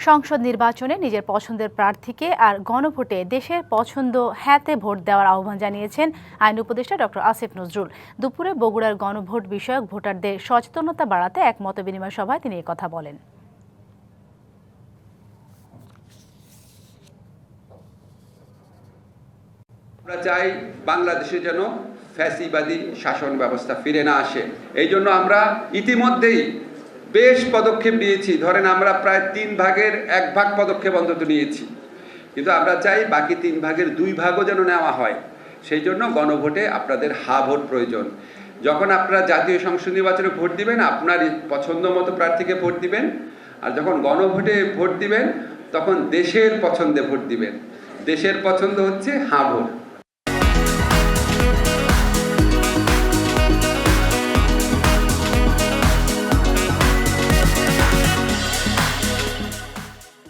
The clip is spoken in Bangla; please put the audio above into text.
সংসদ নির্বাচনে নিজের পছন্দের প্রার্থীকে আর গণভোটে দেশের পছন্দ হ্যাঁতে ভোট দেওয়ার আহ্বান জানিয়েছেন আইন উপদেষ্টা ডক্টর আসিফ নজরুল। দুপুরে বগুড়ার গণভোট বিষয়ক ভোটারদের সচেতনতা বাড়াতে এক মতবিনিময় সভায় তিনি কথা বলেন। আমরা চাই বাংলাদেশে যেন ফ্যাসিবাদী শাসন ব্যবস্থা ফিরে না আসে। এই জন্য আমরা ইতিমধ্যেই বেশ পদক্ষেপ নিয়েছি। ধরেন আমরা প্রায় 3 ভাগের 1 ভাগ পদক্ষেপ অন্তত নিয়েছি, কিন্তু আমরা চাই বাকি 3 ভাগের 2 ভাগও যেন নেওয়া হয়। সেই জন্য গণভোটে আপনাদের হা ভোট প্রয়োজন। যখন আপনারা জাতীয় সংসদ নির্বাচনে ভোট দিবেন, আপনার পছন্দ মতো প্রার্থীকে ভোট দিবেন, আর যখন গণভোটে ভোট দিবেন তখন দেশের পছন্দে ভোট দিবেন। দেশের পছন্দ হচ্ছে হা ভোট।